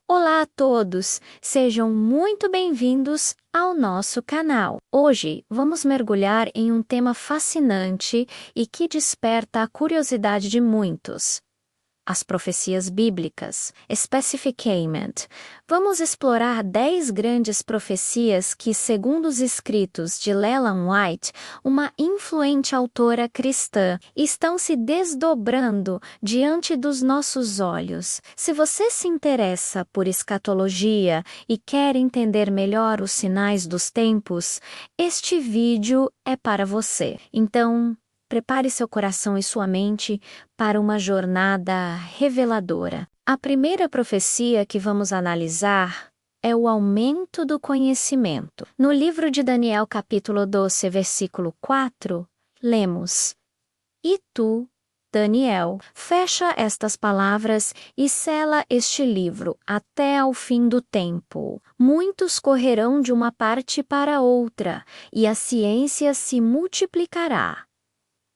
Olá a todos, sejam muito bem-vindos ao nosso canal. Hoje vamos mergulhar em um tema fascinante e que desperta a curiosidade de muitos. As profecias bíblicas, Specificament. Vamos explorar 10 grandes profecias que, segundo os escritos de Ellen White, uma influente autora cristã, estão se desdobrando diante dos nossos olhos. Se você se interessa por escatologia e quer entender melhor os sinais dos tempos, este vídeo é para você. Então, prepare seu coração e sua mente para uma jornada reveladora. A primeira profecia que vamos analisar é o aumento do conhecimento. No livro de Daniel, capítulo 12, versículo 4, lemos: E tu, Daniel, fecha estas palavras e sela este livro até ao fim do tempo. Muitos correrão de uma parte para outra, e a ciência se multiplicará.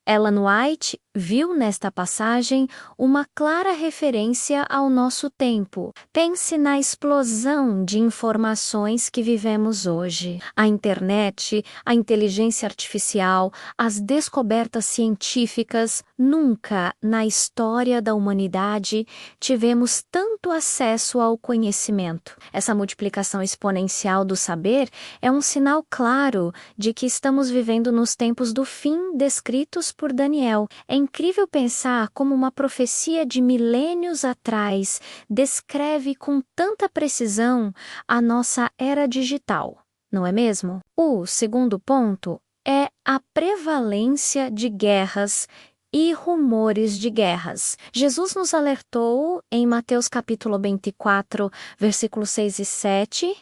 Ellen White viu nesta passagem uma clara referência ao nosso tempo. Pense na explosão de informações que vivemos hoje. A internet, a inteligência artificial, as descobertas científicas. Nunca na história da humanidade tivemos tanto acesso ao conhecimento. Essa multiplicação exponencial do saber é um sinal claro de que estamos vivendo nos tempos do fim descritos por Daniel. É incrível pensar como uma profecia de milênios atrás descreve com tanta precisão a nossa era digital, não é mesmo? O segundo ponto é a prevalência de guerras e rumores de guerras. Jesus nos alertou em Mateus capítulo 24, versículos 6 e 7,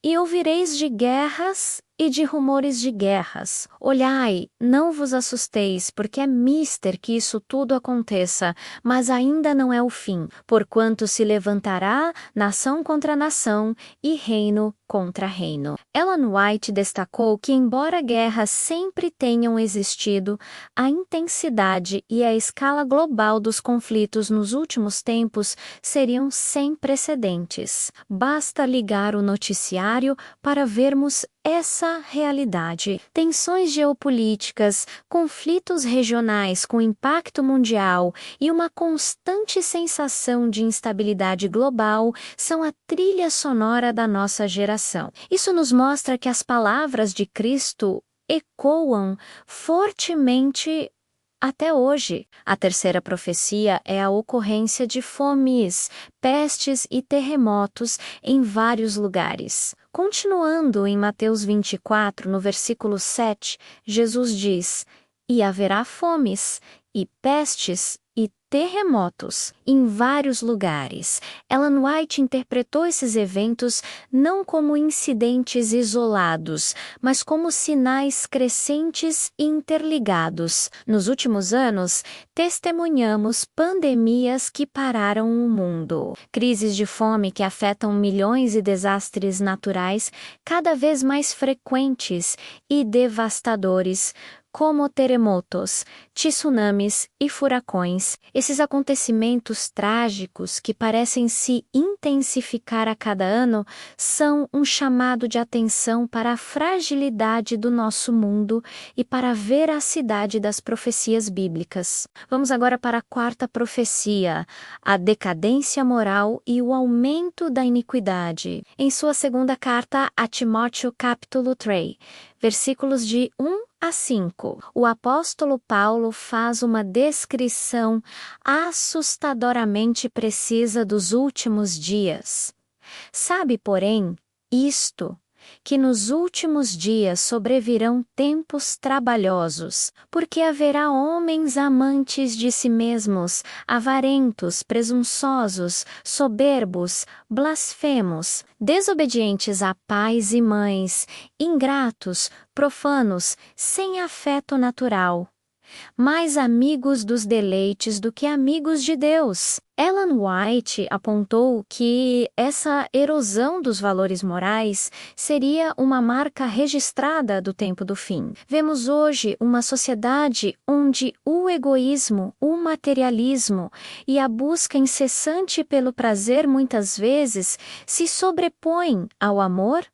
e ouvireis de guerras e de rumores de guerras. Olhai, não vos assusteis, porque é mister que isso tudo aconteça, mas ainda não é o fim, porquanto se levantará nação contra nação e reino contra reino. Ellen White destacou que, embora guerras sempre tenham existido, a intensidade e a escala global dos conflitos nos últimos tempos seriam sem precedentes. Basta ligar o noticiário para vermos essa realidade. Tensões geopolíticas, conflitos regionais com impacto mundial e uma constante sensação de instabilidade global são a trilha sonora da nossa geração. Isso nos mostra que as palavras de Cristo ecoam fortemente até hoje. A terceira profecia é a ocorrência de fomes, pestes e terremotos em vários lugares. Continuando em Mateus 24, no versículo 7, Jesus diz: E haverá fomes, e pestes, e terremotos em vários lugares. Ellen White interpretou esses eventos não como incidentes isolados, mas como sinais crescentes e interligados. Nos últimos anos, testemunhamos pandemias que pararam o mundo, crises de fome que afetam milhões e desastres naturais cada vez mais frequentes e devastadores, como terremotos, tsunamis e furacões. Esses acontecimentos trágicos que parecem se intensificar a cada ano são um chamado de atenção para a fragilidade do nosso mundo e para a veracidade das profecias bíblicas. Vamos agora para a quarta profecia, a decadência moral e o aumento da iniquidade. Em sua segunda carta a Timóteo, capítulo 3, versículos de 1 a 5, o apóstolo Paulo faz uma descrição assustadoramente precisa dos últimos dias. Sabe, porém, isto, que nos últimos dias sobrevirão tempos trabalhosos, porque haverá homens amantes de si mesmos, avarentos, presunçosos, soberbos, blasfemos, desobedientes a pais e mães, ingratos, profanos, sem afeto natural, mais amigos dos deleites do que amigos de Deus. Ellen White apontou que essa erosão dos valores morais seria uma marca registrada do tempo do fim. Vemos hoje uma sociedade onde o egoísmo, o materialismo e a busca incessante pelo prazer muitas vezes se sobrepõem ao amor,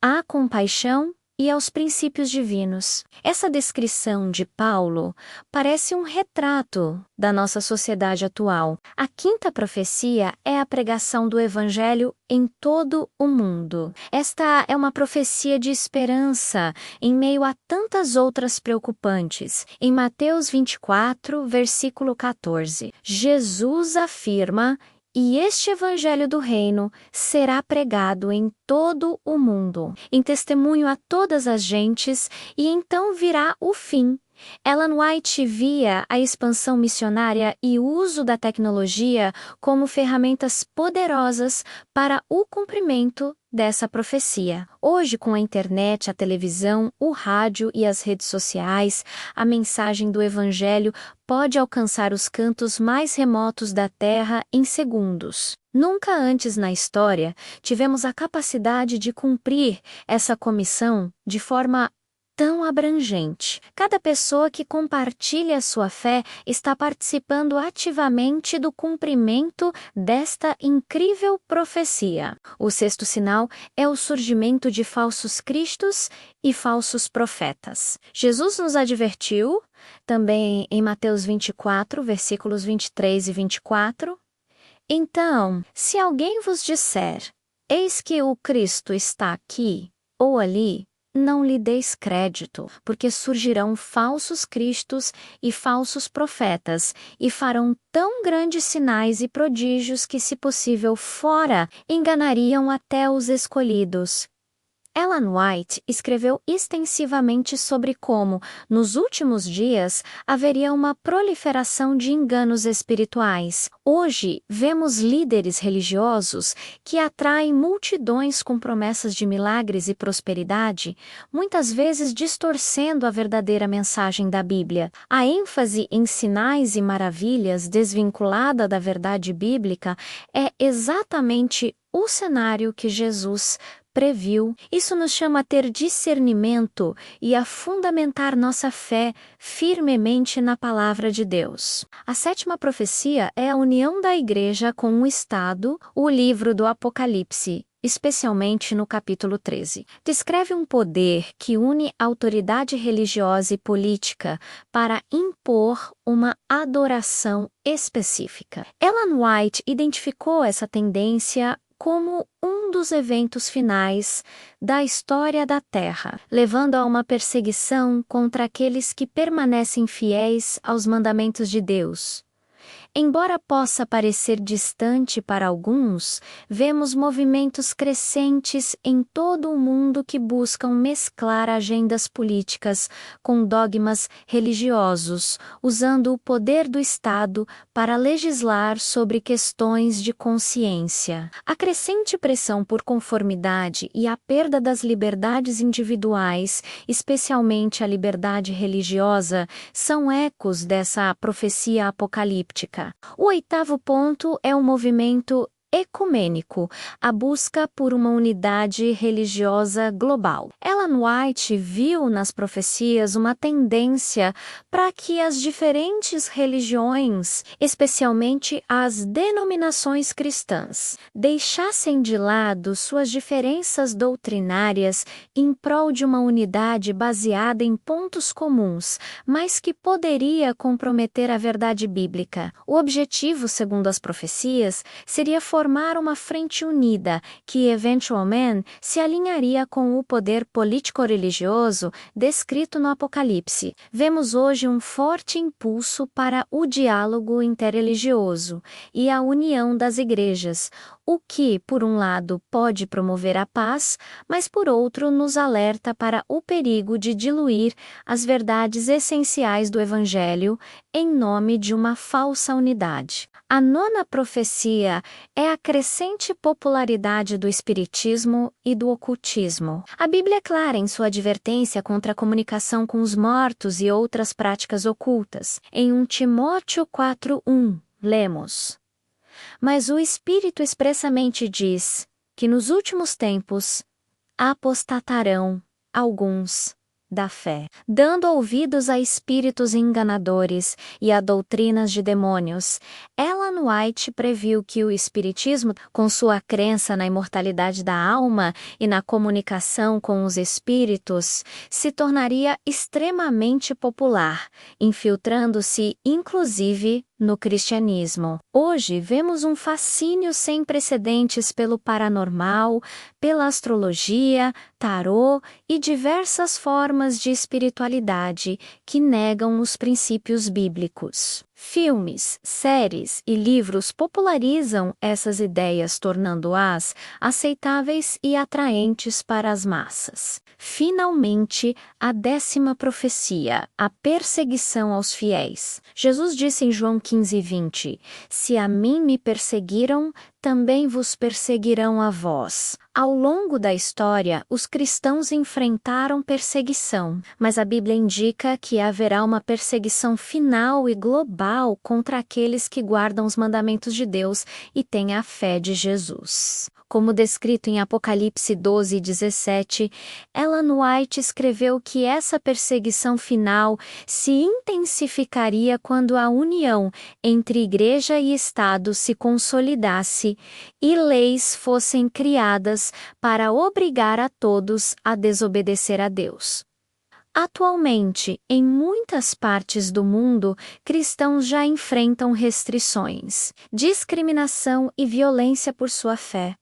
à compaixão e aos princípios divinos. Essa descrição de Paulo parece um retrato da nossa sociedade atual. A quinta profecia é a pregação do Evangelho em todo o mundo. Esta é uma profecia de esperança em meio a tantas outras preocupantes. Em Mateus 24, versículo 14, Jesus afirma: "E este Evangelho do Reino será pregado em todo o mundo, em testemunho a todas as gentes, e então virá o fim." Ellen White via a expansão missionária e o uso da tecnologia como ferramentas poderosas para o cumprimento dessa profecia. Hoje, com a internet, a televisão, o rádio e as redes sociais, a mensagem do Evangelho pode alcançar os cantos mais remotos da Terra em segundos. Nunca antes na história tivemos a capacidade de cumprir essa comissão de forma tão abrangente. Cada pessoa que compartilha a sua fé está participando ativamente do cumprimento desta incrível profecia. O sexto sinal é o surgimento de falsos cristos e falsos profetas. Jesus nos advertiu, também em Mateus 24, versículos 23 e 24, "Então, se alguém vos disser, eis que o Cristo está aqui ou ali, não lhe deis crédito, porque surgirão falsos cristos e falsos profetas, e farão tão grandes sinais e prodígios que, se possível fora, enganariam até os escolhidos." Ellen White escreveu extensivamente sobre como, nos últimos dias, haveria uma proliferação de enganos espirituais. Hoje, vemos líderes religiosos que atraem multidões com promessas de milagres e prosperidade, muitas vezes distorcendo a verdadeira mensagem da Bíblia. A ênfase em sinais e maravilhas desvinculada da verdade bíblica é exatamente o cenário que Jesus previu. Isso nos chama a ter discernimento e a fundamentar nossa fé firmemente na palavra de Deus. A sétima profecia é a união da igreja com o Estado, o livro do Apocalipse, especialmente no capítulo 13. Descreve um poder que une autoridade religiosa e política para impor uma adoração específica. Ellen White identificou essa tendência como um dos eventos finais da história da Terra, levando a uma perseguição contra aqueles que permanecem fiéis aos mandamentos de Deus. Embora possa parecer distante para alguns, vemos movimentos crescentes em todo o mundo que buscam mesclar agendas políticas com dogmas religiosos, usando o poder do Estado para legislar sobre questões de consciência. A crescente pressão por conformidade e a perda das liberdades individuais, especialmente a liberdade religiosa, são ecos dessa profecia apocalíptica. O oitavo ponto é o movimento ecumênico, a busca por uma unidade religiosa global. Ellen White viu nas profecias uma tendência para que as diferentes religiões, especialmente as denominações cristãs, deixassem de lado suas diferenças doutrinárias em prol de uma unidade baseada em pontos comuns, mas que poderia comprometer a verdade bíblica. O objetivo, segundo as profecias, seria formar uma frente unida que, eventualmente, se alinharia com o poder político-religioso descrito no Apocalipse. Vemos hoje um forte impulso para o diálogo interreligioso e a união das igrejas, o que, por um lado, pode promover a paz, mas, por outro, nos alerta para o perigo de diluir as verdades essenciais do Evangelho em nome de uma falsa unidade. A nona profecia é a crescente popularidade do espiritismo e do ocultismo. A Bíblia é clara em sua advertência contra a comunicação com os mortos e outras práticas ocultas. Em 1 Timóteo 4:1, lemos: Mas o Espírito expressamente diz que nos últimos tempos apostatarão alguns da fé, dando ouvidos a espíritos enganadores e a doutrinas de demônios. Ellen White previu que o espiritismo, com sua crença na imortalidade da alma e na comunicação com os espíritos, se tornaria extremamente popular, infiltrando-se inclusive no cristianismo. Hoje vemos um fascínio sem precedentes pelo paranormal, pela astrologia, tarô e diversas formas de espiritualidade que negam os princípios bíblicos. Filmes, séries e livros popularizam essas ideias, tornando-as aceitáveis e atraentes para as massas. Finalmente, a 10ª profecia, a perseguição aos fiéis. Jesus disse em João 15:20: Se a mim me perseguiram, também vos perseguirão a vós. Ao longo da história, os cristãos enfrentaram perseguição, mas a Bíblia indica que haverá uma perseguição final e global contra aqueles que guardam os mandamentos de Deus e têm a fé de Jesus. Como descrito em Apocalipse 12:17, Ellen White escreveu que essa perseguição final se intensificaria quando a união entre igreja e Estado se consolidasse e leis fossem criadas para obrigar a todos a desobedecer a Deus. Atualmente, em muitas partes do mundo, cristãos já enfrentam restrições, discriminação e violência por sua fé.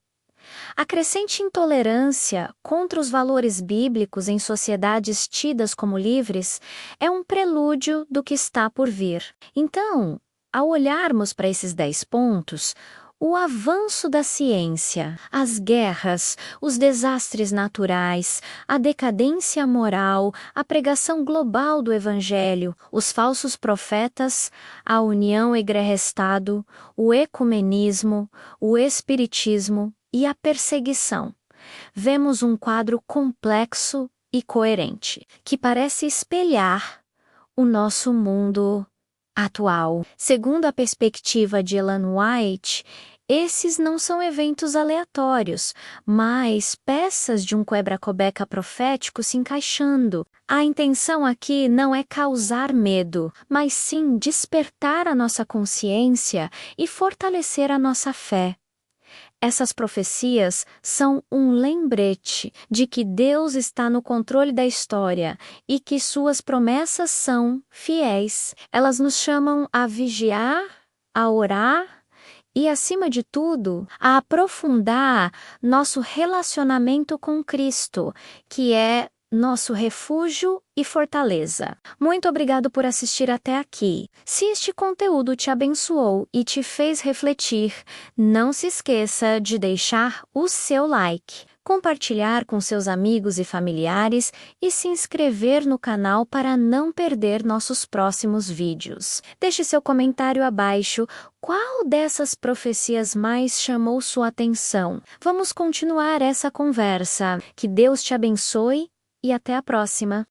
A crescente intolerância contra os valores bíblicos em sociedades tidas como livres é um prelúdio do que está por vir. Então, ao olharmos para esses 10 pontos, o avanço da ciência, as guerras, os desastres naturais, a decadência moral, a pregação global do Evangelho, os falsos profetas, a união igreja-estado, o ecumenismo, o espiritismo e a perseguição, vemos um quadro complexo e coerente, que parece espelhar o nosso mundo atual. Segundo a perspectiva de Ellen White, esses não são eventos aleatórios, mas peças de um quebra-cabeça profético se encaixando. A intenção aqui não é causar medo, mas sim despertar a nossa consciência e fortalecer a nossa fé. Essas profecias são um lembrete de que Deus está no controle da história e que suas promessas são fiéis. Elas nos chamam a vigiar, a orar e, acima de tudo, a aprofundar nosso relacionamento com Cristo, que é nosso refúgio e fortaleza. Muito obrigado por assistir até aqui. Se este conteúdo te abençoou e te fez refletir, não se esqueça de deixar o seu like, compartilhar com seus amigos e familiares e se inscrever no canal para não perder nossos próximos vídeos. Deixe seu comentário abaixo. Qual dessas profecias mais chamou sua atenção? Vamos continuar essa conversa. Que Deus te abençoe e até a próxima!